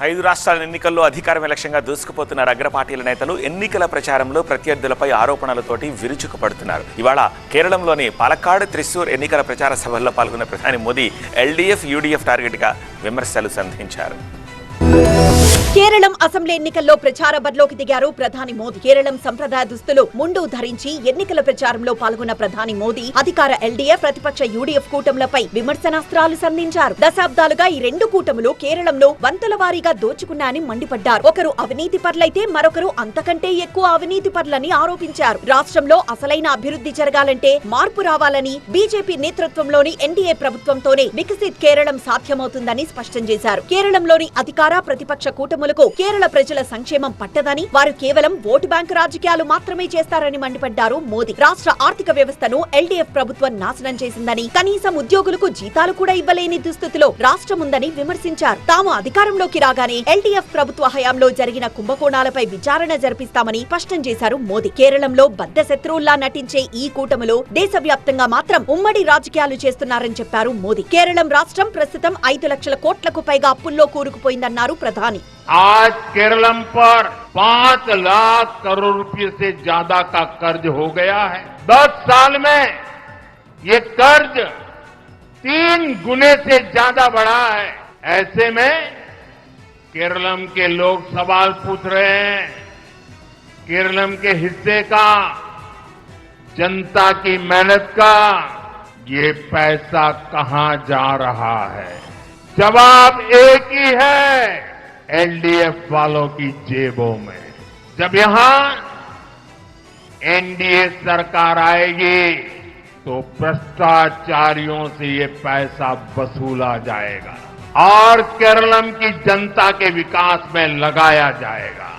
5 రాష్ట్రాల ఎన్నికల్లో అధికారమే లక్ష్యంగా దూసుకుపోతున్నారు అగ్ర పార్టీల నేతలు. ఎన్నికల ప్రచారంలో ప్రత్యర్థులపై ఆరోపణలతోటి విరుచుకుపడుతున్నారు. ఇవాళ కేరళంలోని పాలక్కాడ్, త్రిశూర్ ఎన్నికల ప్రచార సభల్లో పాల్గొన్న ప్రధాని మోదీ ఎల్డీఎఫ్, యూడీఎఫ్ టార్గెట్గా విమర్శలు సంధించారు. కేరళం అసెంబ్లీ ఎన్నికల్లో ప్రచార బరిలోకి దిగారు ప్రధాని మోదీ. కేరళం సంప్రదాయ దుస్తులు ముండు ధరించి ఎన్నికల ప్రచారంలో పాల్గొన్న ప్రధాని మోదీ అధికార ఎల్డీఎఫ్, ప్రతిపక్ష యూడీఎఫ్ కూటములపై విమర్శనాస్త్రాలు సంధించారు. దశాబ్దాలుగా ఈ రెండు కూటములు కేరళంలో వంతుల వారీగా దోచుకున్నాయని మండిపడ్డారు. ఒకరు అవినీతి పరులైతే మరొకరు అంతకంటే ఎక్కువ అవినీతి పరులని ఆరోపించారు. రాష్ట్రంలో అసలైన అభివృద్ధి జరగాలంటే మార్పు రావాలని, బీజేపీ నేతృత్వంలోని ఎన్డీఏ ప్రభుత్వంతోనే వికసిత్ కేరళం సాధ్యమవుతుందని స్పష్టం చేశారు. కేరళంలోని అధికార, ప్రతిపక్ష కూటములకు కేరళ ప్రజల సంక్షేమం పట్టదని, వారు కేవలం ఓటు బ్యాంకు రాజకీయాలు మాత్రమే చేస్తారని మండిపడ్డారు మోదీ. రాష్ట్ర ఆర్థిక వ్యవస్థను ఎల్డీఎఫ్ ప్రభుత్వం నాశనం చేసిందని, కనీసం ఉద్యోగులకు జీతాలు కూడా ఇవ్వలేని దుస్థితిలో రాష్ట్రం ఉందని విమర్శించారు. తాము అధికారంలోకి రాగానే ఎల్డీఎఫ్ ప్రభుత్వ హయాంలో జరిగిన కుంభకోణాలపై విచారణ జరిపిస్తామని స్పష్టం చేశారు మోదీ. కేరళంలో బద్ధ శత్రువుల్లా నటించే ఈ కూటములు దేశవ్యాప్తంగా మాత్రం ఉమ్మడి రాజకీయాలు చేస్తున్నారని చెప్పారు మోదీ. కేరళం రాష్ట్రం ప్రస్తుతం 5 లక్షల కోట్లకు పైగా అప్పుల్లో కూరుకుపోయిందన్నారు ప్రధాని. आज केरलम पर 5 लाख करोड़ रुपए से ज्यादा का कर्ज हो गया है। 10 साल में ये कर्ज 3 गुने से ज्यादा बढ़ा है। ऐसे में केरलम के लोग सवाल पूछ रहे हैं, केरलम के हिस्से का, जनता की मेहनत का ये पैसा कहां जा रहा है? जवाब एक ही है, एलडीएफ वालों की जेबों में। जब यहां एनडीए सरकार आएगी तो भ्रष्टाचारियों से ये पैसा वसूला जाएगा और केरलम की जनता के विकास में लगाया जाएगा.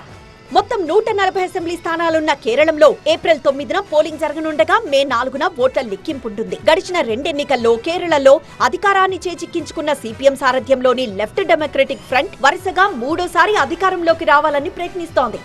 మొత్తం 140 అసెంబ్లీ స్థానాలున్న కేరళంలో ఏప్రిల్ 9న పోలింగ్ జరగనుండగా మే 4న ఓట్ల లెక్కింపు ఉంటుంది. గడిచిన 2 ఎన్నికల్లో కేరళలో అధికారాన్ని చేజిక్కించుకున్న సిపిఎం సారథ్యంలోని లెఫ్ట్ డెమోక్రటిక్ ఫ్రంట్ వరుసగా 3వ సారి అధికారంలోకి రావాలని ప్రయత్నిస్తోంది.